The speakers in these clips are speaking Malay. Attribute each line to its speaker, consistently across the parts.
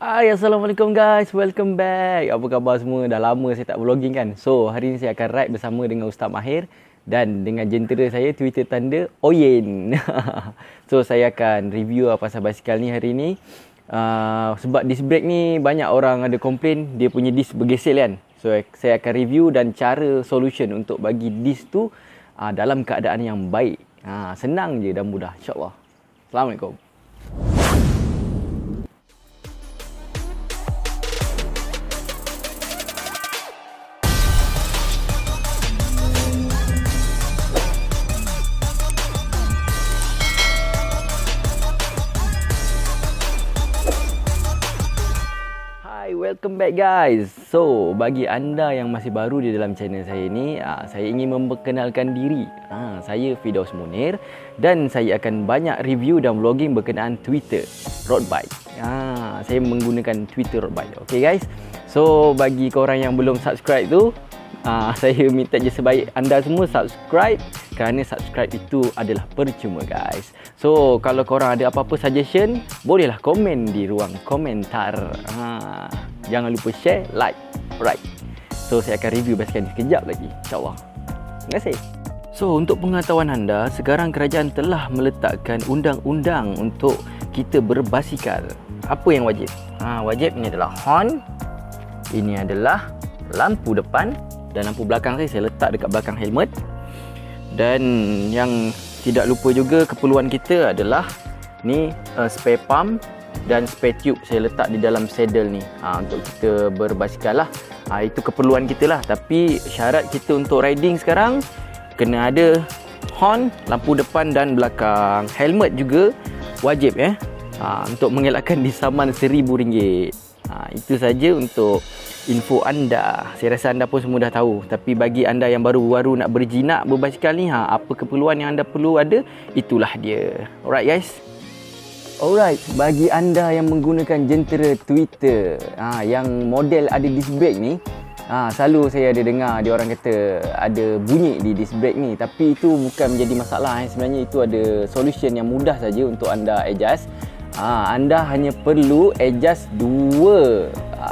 Speaker 1: Hai, Assalamualaikum guys. Welcome back. Apa khabar semua? Dah lama saya tak vlogging kan. So, hari ni saya akan ride bersama dengan Ustaz Mahir dan dengan jentera saya Twitter tanda Oyen. So, saya akan review pasal basikal ni hari ni. Sebab disc brake ni banyak orang ada komplain dia punya disc bergesel kan. So, saya akan review dan cara solution untuk bagi disc tu dalam keadaan yang baik. Senang je dan mudah, insyaAllah. Assalamualaikum. Welcome back guys. So, bagi anda yang masih baru di dalam channel saya ni, saya ingin memperkenalkan diri. Saya Firdaus Munir dan saya akan banyak review dan vlogging berkenaan Twitter road bike. Saya menggunakan Twitter road bike. Okay guys. So, bagi korang yang belum subscribe tu, saya minta je sebaik anda semua subscribe, kerana subscribe itu adalah percuma guys. So, kalau korang ada apa-apa suggestion, bolehlah komen di ruang komentar. Jangan lupa share, like. Alright. So, saya akan review basikal ni sekejap lagi, insyaAllah. Terima kasih. So, untuk pengetahuan anda, sekarang kerajaan telah meletakkan undang-undang untuk kita berbasikal. Apa yang wajib? Wajib ini adalah horn. Ini adalah lampu depan. Dan lampu belakang saya letak dekat belakang helmet. Dan yang tidak lupa juga keperluan kita adalah ni spare pump dan spare tube saya letak di dalam saddle ni untuk kita berbasikal lah. Itu keperluan kita lah. Tapi syarat kita untuk riding sekarang kena ada horn, lampu depan dan belakang. Helmet juga wajib untuk mengelakkan disaman RM1,000. Itu saja untuk info anda. Saya rasa anda pun semua dah tahu. Tapi bagi anda yang baru-baru nak berjinak berbasikal ni, apa keperluan yang anda perlu ada, itulah dia. Alright guys. Alright, bagi anda yang menggunakan jentera Twitter yang model ada disc brake ni, selalu saya ada dengar dia orang kata ada bunyi di disc brake ni. Tapi itu bukan menjadi masalah. Sebenarnya itu ada solution yang mudah saja untuk anda adjust. Anda hanya perlu adjust dua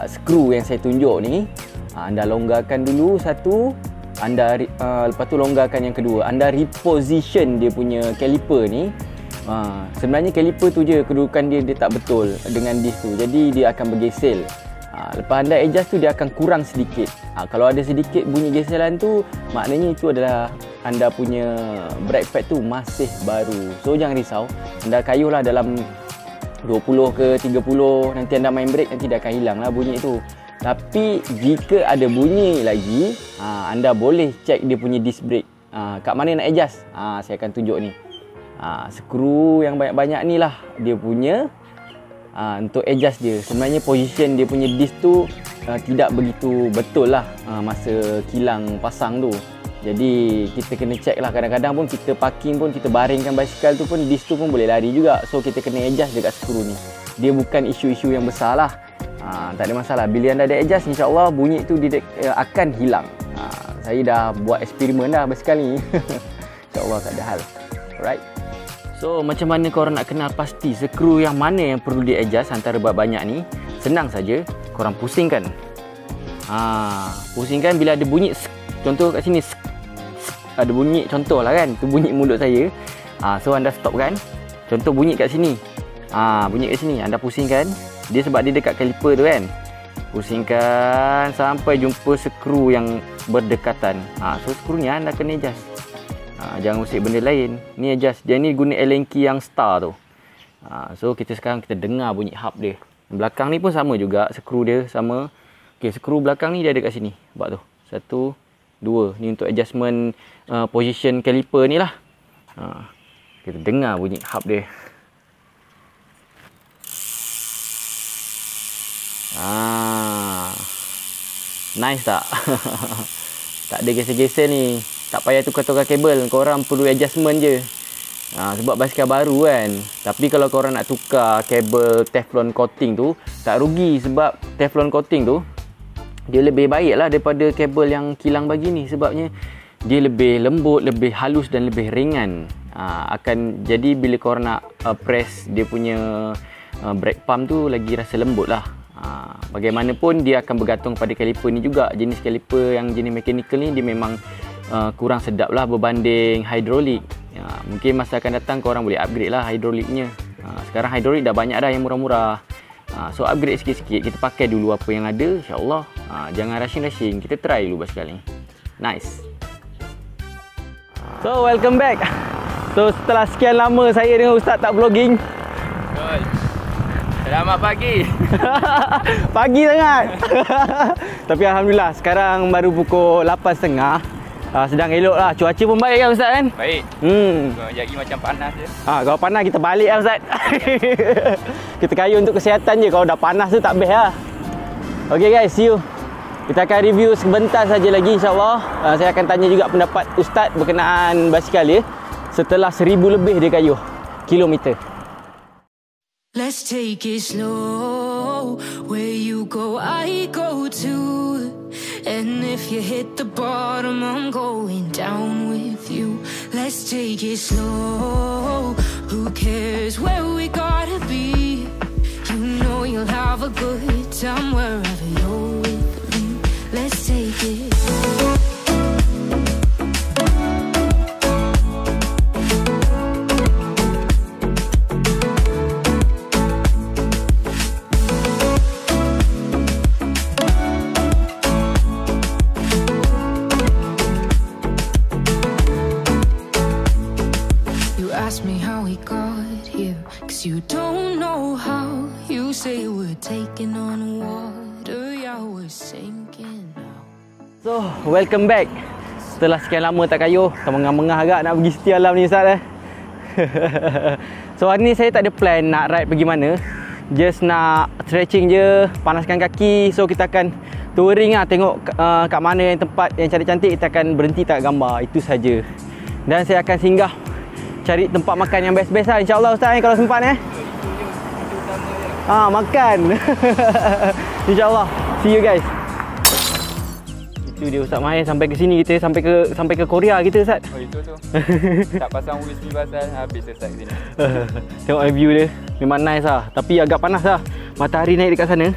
Speaker 1: skru yang saya tunjuk ni. Anda longgarkan dulu satu, anda lepas tu longgarkan yang kedua. Anda reposition dia punya caliper ni. Sebenarnya caliper tu je kedudukan dia tak betul dengan disc tu. Jadi dia akan bergesel. Lepas anda adjust tu dia akan kurang sedikit. Kalau ada sedikit bunyi geselan tu, maknanya itu adalah anda punya brake pad tu masih baru. So jangan risau. Anda kayuhlah dalam 20 ke 30, nanti anda main brake nanti dia akan hilang lah bunyi tu. Tapi jika ada bunyi lagi, anda boleh cek dia punya disc brake. Kat mana nak adjust? Saya akan tunjuk ni. Skru yang banyak-banyak ni lah dia punya untuk adjust dia. Sebenarnya position dia punya disc tu tidak begitu betul lah masa kilang pasang tu. Jadi kita kena check lah. Kadang-kadang pun kita parking pun, kita baringkan basikal tu pun, disc tu pun boleh lari juga. So kita kena adjust dekat skru ni. Dia bukan isu-isu yang besar lah. Tak ada masalah. Bila anda ada adjust, insyaAllah bunyi tu akan hilang. Saya dah buat eksperimen dah basikal ni. InsyaAllah tak ada hal. Alright. So macam mana korang nak kenal pasti skru yang mana yang perlu di adjust antara banyak ni? Senang saja. Korang pusingkan. Pusingkan bila ada bunyi. Contoh kat sini ada bunyi, contoh lah kan, tu bunyi mulut saya. So anda stop kan. Contoh bunyi kat sini. Bunyi kat sini, anda pusingkan. Dia sebab dia dekat caliper tu kan. Pusingkan sampai jumpa skru yang berdekatan. So skru ni anda kena adjust. Jangan usik benda lain. Ni adjust. Dia ni guna Allen key yang star tu. So sekarang kita dengar bunyi hub dia. Belakang ni pun sama juga, skru dia sama. Okay, skru belakang ni dia ada kat sini. Buat tu. 1, 2. Ni untuk adjustment position caliper ni lah. Kita dengar bunyi hub dia. Nice tak? Tak ada gesel-gesel ni. Tak payah tukar-tukar kabel. Korang perlu adjustment je. Sebab basikal baru kan. Tapi kalau korang nak tukar kabel Teflon coating tu, tak rugi. Sebab Teflon coating tu dia lebih baik lah daripada kabel yang kilang bagi ni. Sebabnya dia lebih lembut, lebih halus dan lebih ringan. Akan jadi bila korang nak press dia punya brake pump tu lagi rasa lembut lah. bagaimanapun dia akan bergantung pada kaliper ni juga. Jenis kaliper yang jenis mechanical ni dia memang kurang sedap lah berbanding hidrolik. Mungkin masa akan datang korang boleh upgrade lah hidroliknya. Sekarang hidrolik dah banyak dah yang murah-murah. So upgrade sikit-sikit, kita pakai dulu apa yang ada, insyaAllah. Jangan rushing-rushing, kita try dulu basikal ni. Nice. So welcome back. So setelah sekian lama saya dengan Ustaz tak vlogging.
Speaker 2: Selamat pagi.
Speaker 1: Pagi sangat. Tapi Alhamdulillah sekarang baru pukul 8.30. Sedang elok lah. Cuaca pun baik kan Ustaz kan?
Speaker 2: Baik. Jadi macam panas je.
Speaker 1: Kalau panas kita balik lah Ustaz. Kita kayu untuk kesihatan je. Kalau dah panas tu tak best lah. Okay guys, see you. Kita akan review sebentar saja lagi insyaAllah. Saya akan tanya juga pendapat Ustaz berkenaan basikal dia setelah 1000 lebih dia kayuh kilometer.
Speaker 3: Let's take it slow. Where you go, I go too. And if you hit the bottom, I'm going down with you. Let's take it slow. Who cares where we gotta be? You know you'll have a good time wherever you're with me. Let's take it slow. Ask me how we got here, 'cause you don't know how. You say we're taking on water, yeah, we're sinking now.
Speaker 1: So, welcome back. Setelah sekian lama tak kayuh, termengah-mengah agak nak pergi setia alam ni Ustaz So, hari ni saya tak ada plan nak ride pergi mana. Just nak stretching je, panaskan kaki. So, kita akan touring lah, tengok kat mana yang tempat yang cantik-cantik. Kita akan berhenti tak gambar, itu saja. Dan saya akan singgah cari tempat makan yang best-best lah insyaAllah Ustaz kalau sempat makan insyaAllah. See you guys. Itu dia Ustaz Mahir, sampai ke sini kita sampai ke Korea kita Ustaz.
Speaker 2: Oh itu tu. Tak pasang USB pasal habis selesai sini.
Speaker 1: Tengok view dia memang nice lah, tapi agak panas lah, matahari naik dekat sana.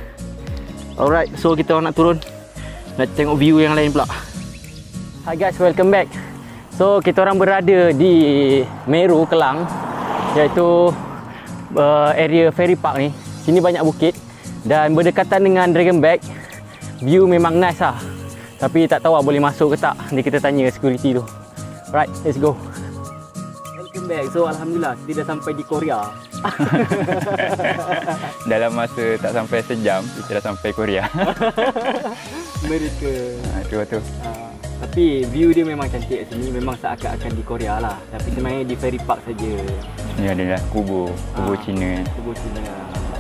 Speaker 1: Alright, so kita orang nak turun, nak tengok view yang lain pula. Hi guys, welcome back. So, kita orang berada di Meru, Kelang, iaitu area Ferry Park ni. Sini banyak bukit dan berdekatan dengan Dragon Back. View memang nice lah. Tapi tak tahu lah boleh masuk ke tak. Nanti kita tanya security tu. Right, let's go. Welcome back. So, Alhamdulillah kita dah sampai di Korea.
Speaker 2: Dalam masa tak sampai sejam, kita dah sampai Korea.
Speaker 1: Mereka.
Speaker 2: Itu.
Speaker 1: Tapi view dia memang cantik kat sini, memang seakan-akan di Korea lah. Tapi sebenarnya di Ferry Park saja.
Speaker 2: Ni adalah kubu Cina.
Speaker 1: Kubu Cina.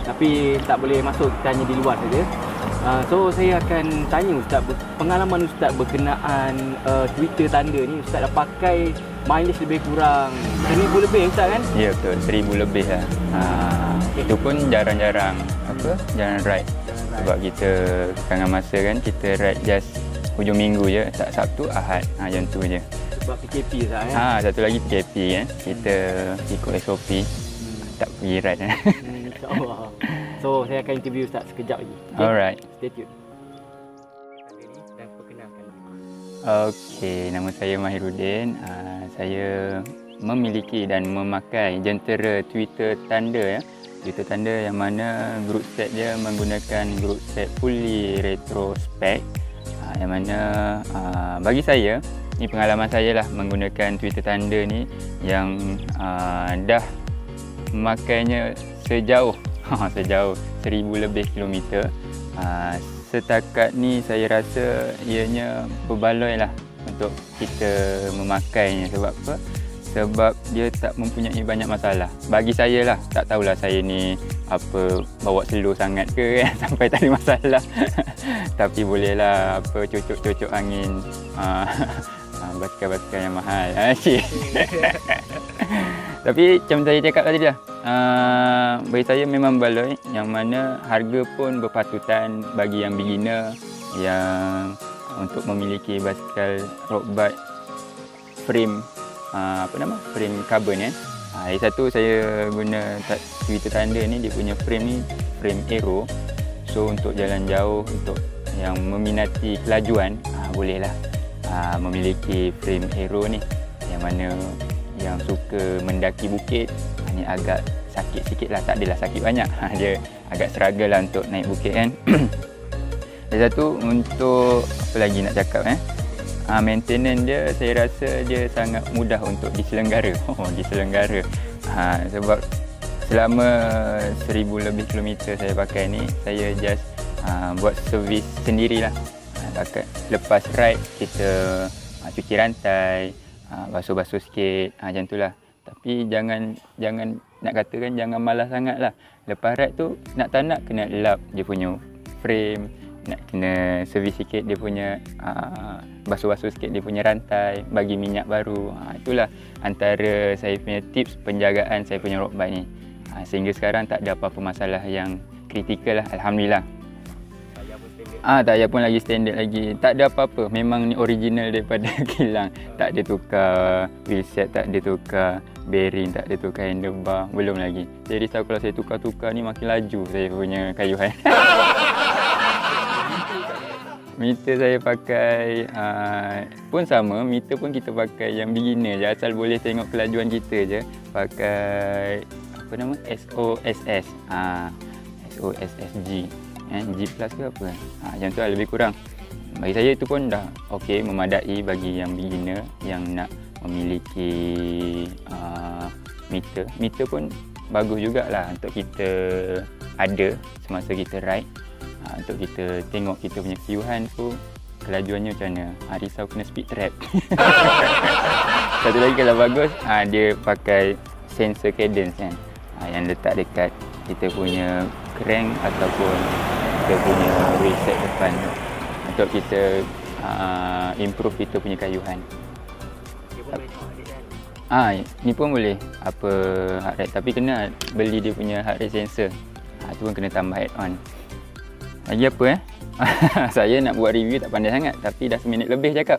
Speaker 1: Tapi tak boleh masuk, kita hanya di luar saja. So saya akan tanya Ustaz, pengalaman Ustaz berkenaan Twitter tanda ni. Ustaz dah pakai mileage lebih kurang 1000 lebih Ustaz kan?
Speaker 2: Ya betul, 1000 lebih lah. Itu pun jarang-jarang ride. Sebab kita kangen masa kan, kita ride just hujung minggu je, tak Sabtu, Ahad. Macam tu je.
Speaker 1: Sebab PKP Ustaz kan?
Speaker 2: Satu lagi PKP kan. Kita ikut SOP. Tak pergi ride kan.
Speaker 1: InsyaAllah. So, saya akan interview Ustaz sekejap lagi. Okay?
Speaker 2: Alright.
Speaker 1: Stay tune. Dan perkenalkan.
Speaker 2: Okey, nama saya Mahiruddin. Saya memiliki dan memakai jentera Twitter tanda ya. Twitter tanda yang mana group set dia menggunakan group set fully retro spec. Yang mana bagi saya, ni pengalaman saya lah menggunakan Twitter tanda ni yang dah memakainya sejauh 1000 lebih kilometer. Setakat ni saya rasa ianya berbaloi lah untuk kita memakainya. Sebab apa? Sebab dia tak mempunyai banyak masalah. Bagi saya lah, tak tahulah saya ni bawa slow sangat ke kan, sampai tak ada masalah. Tapi bolehlah cocok angin basikal-basikal yang mahal. Tapi macam saya cakap tadi lah, bagi saya memang baloi, yang mana harga pun berpatutan bagi yang beginner yang untuk memiliki basikal road bike frame frame carbon kan. Lagi satu saya guna Twitter tanda ni, dia punya frame ni frame aero. So untuk jalan jauh, untuk yang meminati kelajuan, bolehlah memiliki frame aero ni, yang mana yang suka mendaki bukit. Ni agak sakit sikit lah, tak adalah sakit banyak, dia agak struggle lah untuk naik bukit kan. Dan satu, untuk apa lagi nak cakap maintenance dia, saya rasa dia sangat mudah untuk diselenggara. Diselenggara. Sebab selama 1000 lebih kilometer saya pakai ni, saya just buat servis sendirilah. Lepas ride kita cuci rantai, basuh-basuh sikit, macam tu lah. Tapi jangan nak katakan jangan malas sangat lah. Lepas ride tu nak tak nak kena lap dia punya frame, nak kena servis sikit dia punya basuh-basuh sikit dia punya rantai, bagi minyak baru. Itulah antara saya punya tips penjagaan saya punya road bike ni. Sehingga sekarang tak ada apa-apa masalah yang kritikal lah, alhamdulillah. Tak payah pun lagi standard lagi. Tak ada apa-apa. Memang ni original daripada kilang. Tak ada tukar wheelset, tak ada tukar bearing, tak ada tukar handlebar. Belum lagi. Saya risau kalau saya tukar-tukar ni makin laju saya punya kayuhan. Meter saya pakai pun sama. Meter pun kita pakai yang beginner je. Asal boleh tengok kelajuan kita je. Pakai apa nama? SOSS. SOSSG. G plus ke apa macam tu lah, lebih kurang. Bagi saya itu pun dah okey, memadai bagi yang beginner yang nak memiliki meter. Meter pun bagus jugalah untuk kita ada semasa kita ride, untuk kita tengok kita punya kayuhan tu kelajuannya macam mana. Risau kena speed trap. Satu lagi kalau bagus, dia pakai sensor cadence kan, yang letak dekat kita punya crank ataupun kita punya wheelset depan untuk kita improve kita punya kayuhan. Ni pun boleh apa heart rate, tapi kena beli dia punya heart rate sensor. Tu pun kena tambah add on. Lagi apa saya nak buat review tak pandai sangat, tapi dah 1 minit lebih cakap.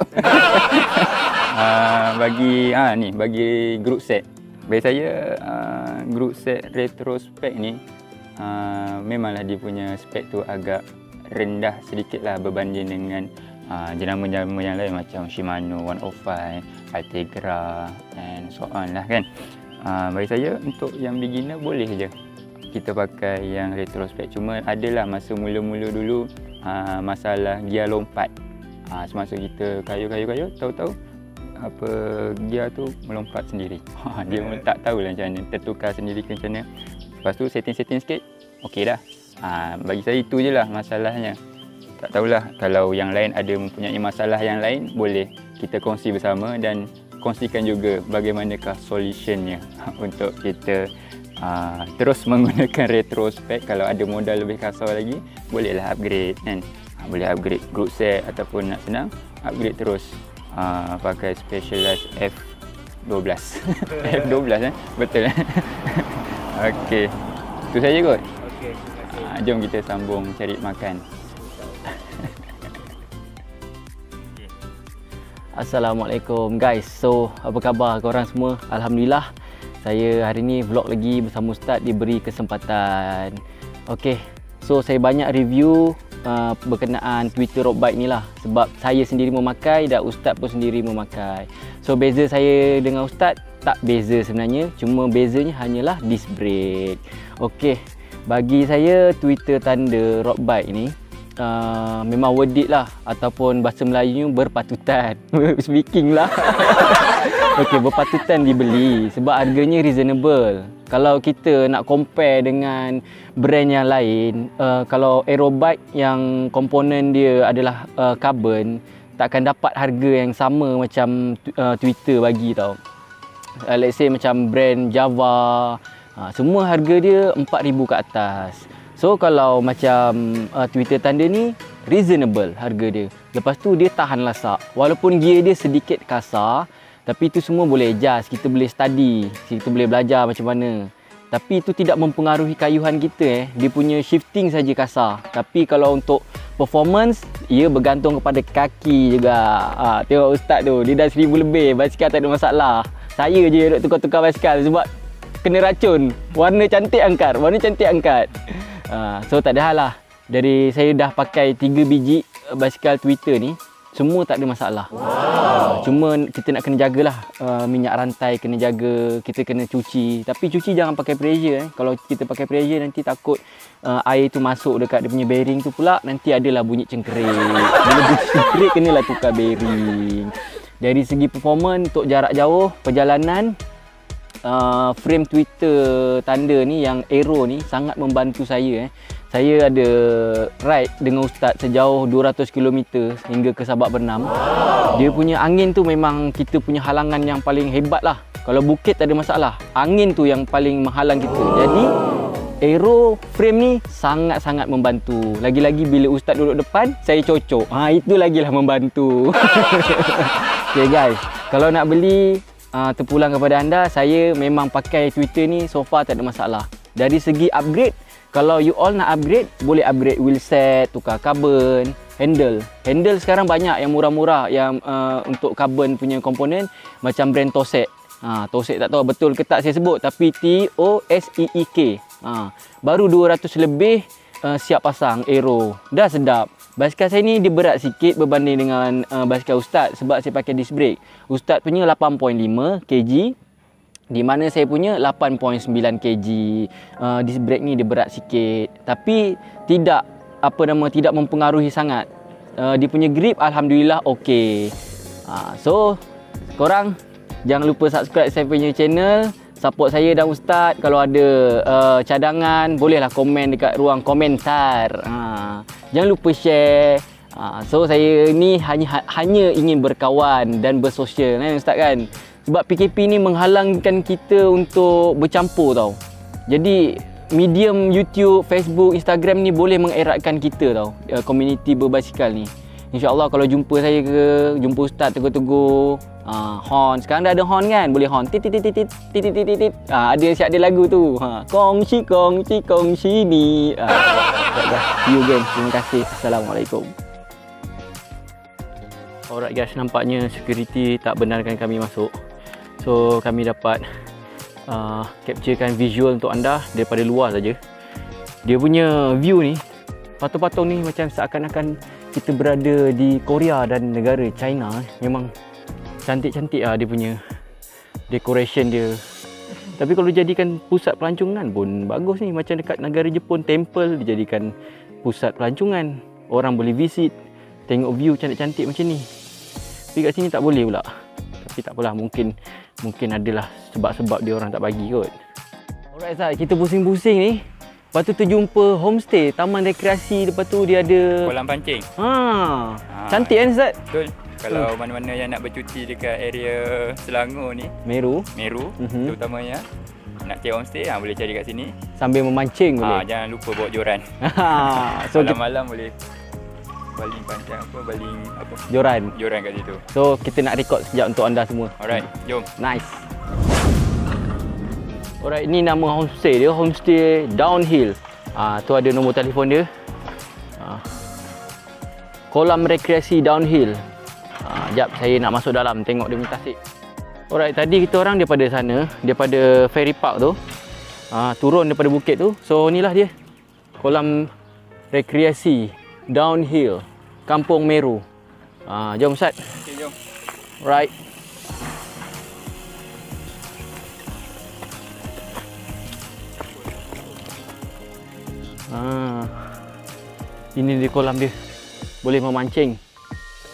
Speaker 2: Bagi group set. Bagi saya group set retrospect ni memanglah dia punya spek tu agak rendah sedikit lah berbanding dengan jenama-jenama yang lain macam Shimano 105, Altegra and so on lah kan. Bagi saya untuk yang beginner boleh je kita pakai yang retrospect. Cuma adalah masa mula-mula dulu masalah gear lompat. Semasa kita kayu tahu-tahu apa gear tu melompat sendiri. Dia tak tahulah macam mana, tertukar sendiri ke macam mana. Lepas tu setting sikit, okey dah. Bagi saya itu je lah masalahnya. Tak tahulah kalau yang lain ada mempunyai masalah yang lain, boleh kita kongsi bersama dan kongsikan juga bagaimanakah solutionnya untuk kita terus menggunakan retrospect. Kalau ada modal lebih kasar lagi, bolehlah upgrade kan. Boleh upgrade group set ataupun nak senang, upgrade terus pakai Specialized F12. F12 betul Okey. Itu saja kot. Okey, terima kasih. Jom kita sambung cari makan.
Speaker 1: Assalamualaikum guys. So, apa khabar korang semua? Alhamdulillah. Saya hari ni vlog lagi bersama Ustaz, diberi kesempatan. Okey. So, saya banyak review berkenaan Twitter road bike ni lah. Sebab saya sendiri memakai dan Ustaz pun sendiri memakai. So, beza saya dengan Ustaz tak beza sebenarnya, cuma bezanya hanyalah disc brake. Okey, bagi saya Twitter Thunder road bike ni memang worth it lah, ataupun bahasa Melayunya berpatutan. Speaking lah. Okey, berpatutan dibeli sebab harganya reasonable. Kalau kita nak compare dengan brand yang lain, kalau aerobike yang komponen dia adalah carbon, takkan dapat harga yang sama macam Twitter bagi tau. Let's say macam brand Java, semua harga dia 4,000 ke atas. So kalau macam Twitter Thunder ni reasonable harga dia. Lepas tu dia tahan lasak. Walaupun gear dia sedikit kasar, tapi itu semua boleh adjust. Kita boleh study, kita boleh belajar macam mana. Tapi itu tidak mempengaruhi kayuhan kita. Dia punya shifting saja kasar. Tapi kalau untuk performance, ia bergantung kepada kaki juga. Tengok Ustaz tu, dia dah 1,000 lebih, basikal tak ada masalah. Saya je duk tukar-tukar basikal sebab kena racun. Warna cantik angkat, warna cantik angkat. So tak ada hal lah. Dari saya dah pakai 3 biji basikal Twitter ni, semua tak ada masalah. Cuma kita nak kena jagalah minyak rantai, kena jaga, kita kena cuci. Tapi cuci jangan pakai pressure. Kalau kita pakai pressure nanti takut air tu masuk dekat dia punya bearing tu pula, nanti adalah bunyi cengkerik. Bila bunyi cengkerik kenalah tukar bearing. Dari segi performance untuk jarak jauh, perjalanan, frame Twitter tanda ni yang Aero ni sangat membantu saya. Saya ada ride dengan Ustaz sejauh 200 km hingga ke Sabak Bernam. Dia punya angin tu memang kita punya halangan yang paling hebat lah. Kalau bukit tak ada masalah, angin tu yang paling menghalang kita. Jadi Aero frame ni sangat-sangat membantu. Lagi-lagi bila Ustaz duduk depan, saya cocok. Itu lagilah membantu. Okay guys, kalau nak beli terpulang kepada anda, saya memang pakai Twitter ni so far tak ada masalah. Dari segi upgrade, kalau you all nak upgrade, boleh upgrade wheelset, tukar carbon, handle. Handle sekarang banyak yang murah-murah yang untuk carbon punya komponen macam brand Tosek. Tosek tak tahu betul ke tak saya sebut, tapi T-O-S-E-E-K. Baru 200 lebih siap pasang Aero. Dah sedap. Basikal saya ni dia berat sikit berbanding dengan basikal Ustaz sebab saya pakai disc brake. Ustaz punya 8.5 kg. Di mana saya punya 8.9 kg. Disc brake ni dia berat sikit, tapi tidak tidak mempengaruhi sangat. Dia punya grip alhamdulillah okey. So korang jangan lupa subscribe saya punya channel, support saya dan Ustaz. Kalau ada cadangan, bolehlah komen dekat ruang komentar. Jangan lupa share. So saya ni hanya ingin berkawan dan bersosial kan Ustaz kan. Sebab PKP ni menghalangkan kita untuk bercampur tau. Jadi medium YouTube, Facebook, Instagram ni boleh mengeratkan kita tau, komuniti berbasikal ni. InsyaAllah kalau jumpa saya ke, jumpa Ustaz tegur-tegur, horn, sekarang dah ada horn kan, boleh horn tit tit tit tit tit tit tit tit. Ada lagu tu, kongsi kongsi kongsi ni. See you again. Terima kasih. Assalamualaikum. Alright guys, nampaknya security tak benarkan kami masuk. So kami dapat capturekan visual untuk anda daripada luar saja. Dia punya view ni, patung-patung ni macam seakan-akan kita berada di Korea dan negara China. Memang cantik-cantik dia punya decoration dia. Tapi kalau jadikan pusat pelancongan pun bagus ni. Macam dekat negara Jepun, temple dijadikan pusat pelancongan. Orang boleh visit, tengok view cantik-cantik macam ni. Tapi kat sini tak boleh pula. Tapi tak apalah, mungkin adalah sebab-sebab dia orang tak bagi kot. Alright Zat, kita pusing-pusing ni. Lepas tu terjumpa homestay, taman rekreasi. Lepas tu dia ada
Speaker 2: kolam pancing.
Speaker 1: Cantik kan Zat?
Speaker 2: Betul. Kalau mana-mana yang nak bercuti dekat area Selangor ni, Meru terutamanya, nak cari homestay, boleh cari kat sini.
Speaker 1: Sambil memancing boleh.
Speaker 2: Jangan lupa bawa joran.
Speaker 1: So
Speaker 2: malam-malam boleh baling pancing
Speaker 1: joran
Speaker 2: kat situ.
Speaker 1: So kita nak record sekejap untuk anda semua.
Speaker 2: Alright, jom.
Speaker 1: Nice. Alright, ini nama homestay dia, Homestay Downhill. Tu ada nombor telefon dia. Kolam rekreasi Downhill. Jap, saya nak masuk dalam tengok dia punya tasik. Alright, tadi kita orang daripada sana, daripada ferry park tu, turun daripada bukit tu. So inilah dia, kolam rekreasi Downhill, Kampung Meru. Jom Ustaz.
Speaker 2: Okay, jom.
Speaker 1: Right. Ini di kolam dia, boleh memancing.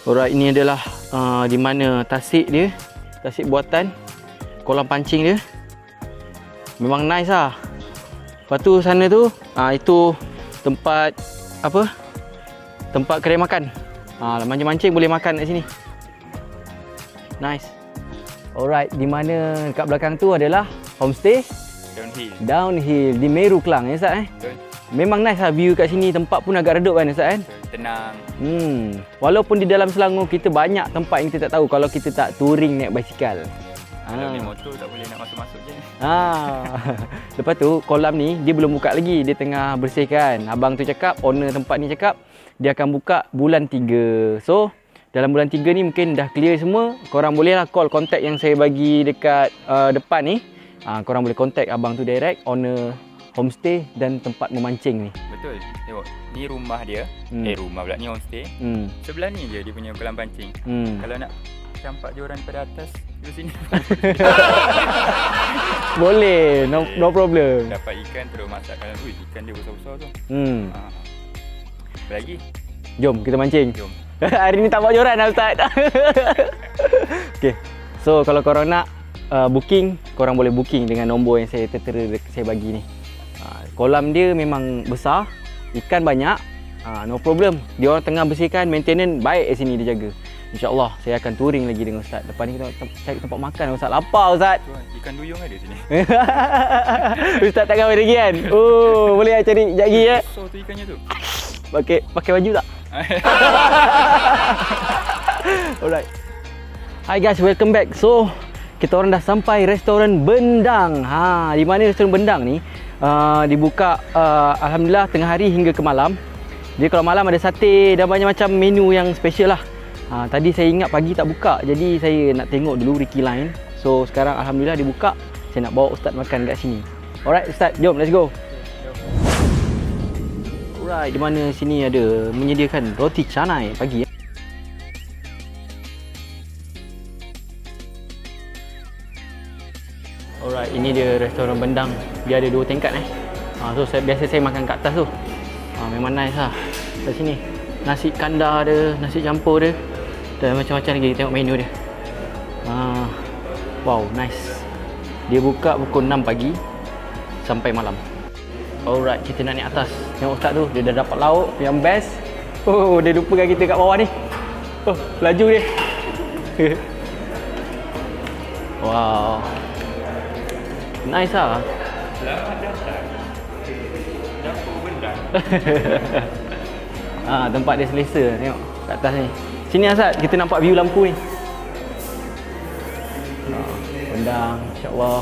Speaker 1: Alright, ini adalah di mana tasik dia, tasik buatan, kolam pancing dia. Memang nice lah. Lepas tu sana tu, itu tempat apa? Tempat kedai makan. Mancing-mancing boleh makan kat sini. Nice. Alright, di mana dekat belakang tu adalah homestay Downhill di Meru Klang ya Ustaz
Speaker 2: Betul.
Speaker 1: Memang nice lah view kat sini, tempat pun agak redup kan Ustaz kan?
Speaker 2: Tenang.
Speaker 1: Walaupun di dalam Selangor kita banyak tempat yang kita tak tahu kalau kita tak touring naik basikal.
Speaker 2: Kalau naik motor tak boleh nak masuk-masuk je.
Speaker 1: Lepas tu kolam ni dia belum buka lagi, dia tengah bersihkan. Abang tu cakap, owner tempat ni cakap dia akan buka bulan 3. So dalam bulan 3 ni mungkin dah clear semua. Korang bolehlah call contact yang saya bagi dekat depan ni. Korang boleh contact abang tu direct, owner homestay dan tempat memancing ni.
Speaker 2: Betul. Tengok, ni rumah dia. Rumah pula, ni homestay. Sebelah ni je dia punya kolam pancing. Kalau nak campak joran pada atas, di sini.
Speaker 1: Boleh, no problem.
Speaker 2: Dapat ikan terus masak kalau ikan dia besar-besar tu. Apa lagi?
Speaker 1: Jom kita mancing.
Speaker 2: Jom.
Speaker 1: Hari ni tak bawa joran lah Ustaz. Okay. So kalau korang nak booking, korang boleh booking dengan nombor yang saya tertera saya bagi ni. Kolam dia memang besar, ikan banyak. No problem. Dia orang tengah bersihkan, maintenance baik di sini dia jaga. InsyaAllah saya akan touring lagi dengan Ustaz. Lepas ni kita cari tempat makan Ustaz. Lapar Ustaz.
Speaker 2: Ikan duyung ada sini.
Speaker 1: Ustaz tak kahwin lagi kan? Oh, boleh cari sekejap lagi ya.
Speaker 2: Besar tu ikannya tu.
Speaker 1: Pakai baju tak? Alright. Hi guys, welcome back. So, kita orang dah sampai restoran Bendang. Di mana restoran Bendang ni? Dibuka alhamdulillah tengah hari hingga ke malam. Jadi kalau malam ada sate dan banyak macam menu yang special lah. Tadi saya ingat pagi tak buka, jadi saya nak tengok dulu Ricky Line. So sekarang alhamdulillah dibuka. Saya nak bawa Ustaz makan kat sini. Alright Ustaz, jom let's go. Alright, di mana sini ada menyediakan roti canai pagi. Alright, ini dia restoran Bendang. Dia ada 2 tingkat So biasa saya makan kat atas tu. Memang nice lah. Kat sini nasi kandar ada, nasi campur dia. Dan macam-macam lagi, tengok menu dia. Wow, nice. Dia buka pukul 6 pagi sampai malam. Alright, kita nak naik atas. Tengok Ustaz tu, dia dah dapat lauk yang best. Oh, dia lupakan kita kat bawah ni. Oh, laju dia. Wow. Nice lah.
Speaker 2: Selamat datang. Dapur Bendang.
Speaker 1: Tempat dia selesa. Tengok kat atas ni. Sini Ustaz, kita nampak view lampu ni. Bendang, insya-Allah.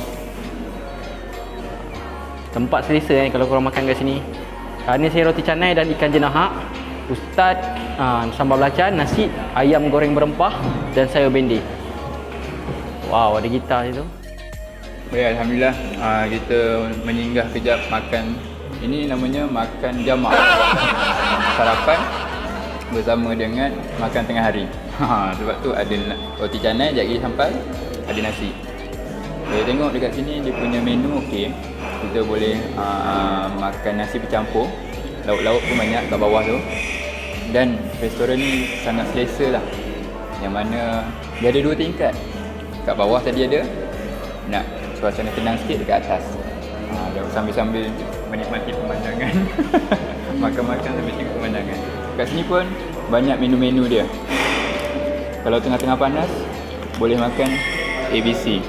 Speaker 1: Tempat selesa kalau korang makan kat sini. Ni saya roti canai dan ikan jenahak. Ustaz sambal belacan, nasi, ayam goreng berempah dan sayur bendi. Wow, ada gitar situ.
Speaker 2: Baik, alhamdulillah kita menyinggah kejap makan. Ini namanya makan jamak. Sarapan bersama dengan makan tengah hari. Sebab tu ada roti canai, sekejap lagi sampai, ada nasi. Boleh tengok dekat sini dia punya menu okey. Kita boleh makan nasi bercampur. Lauk-lauk pun banyak kat bawah tu. Dan restoran ni sangat selesa lah. Yang mana dia ada 2 tingkat. Kat bawah tadi ada. Nak suasana tenang sikit dekat atas. Sambil-sambil menikmati pemandangan. Makan-makan sambil tengok pemandangan. Kat sini pun banyak menu-menu dia. Kalau tengah-tengah panas, boleh makan ABC.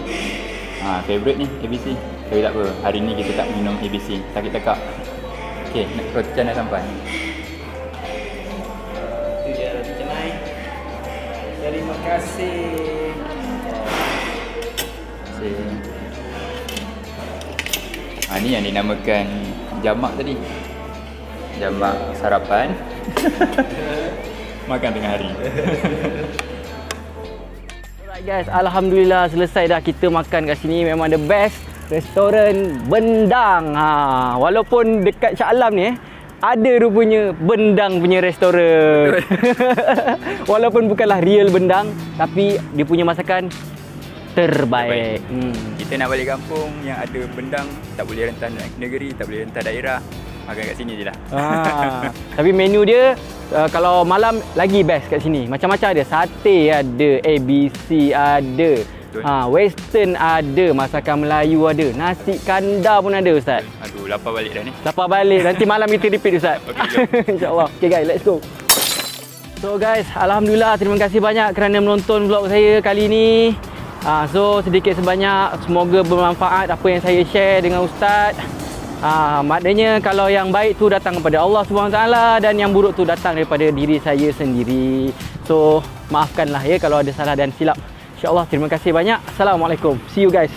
Speaker 2: Favorite ni ABC. Tapi tak apa, hari ni kita tak minum ABC. Sakit tekak. Okey, roti canai sampai. Itu dia roti canai. Terima kasih. Ni yang dinamakan jamak tadi. Jamak sarapan. Makan tengah hari.
Speaker 1: Alright guys, alhamdulillah selesai dah kita makan kat sini. Memang the best restoran Bendang. Walaupun dekat Shah Alam ni ada rupanya Bendang punya restoran. Walaupun bukanlah real Bendang, tapi dia punya masakan terbaik.
Speaker 2: Kita nak balik kampung yang ada Bendang, tak boleh rentas negeri, tak boleh rentas daerah. Makan kat sini je lah.
Speaker 1: Tapi menu dia kalau malam lagi best kat sini. Macam-macam ada. Sate ada, ABC ada, western ada, masakan Melayu ada, nasi kandar pun ada Ustaz.
Speaker 2: Aduh, lapar balik dah ni.
Speaker 1: Lapar balik. Nanti malam kita repeat Ustaz.
Speaker 2: Okay,
Speaker 1: InsyaAllah. Okay guys, let's go. So guys, alhamdulillah terima kasih banyak kerana menonton vlog saya kali ini. So sedikit sebanyak semoga bermanfaat apa yang saya share dengan Ustaz. Maknanya kalau yang baik tu datang daripada Allah SWT dan yang buruk tu datang daripada diri saya sendiri. So maafkanlah ya kalau ada salah dan silap. InsyaAllah terima kasih banyak. Assalamualaikum. See you guys.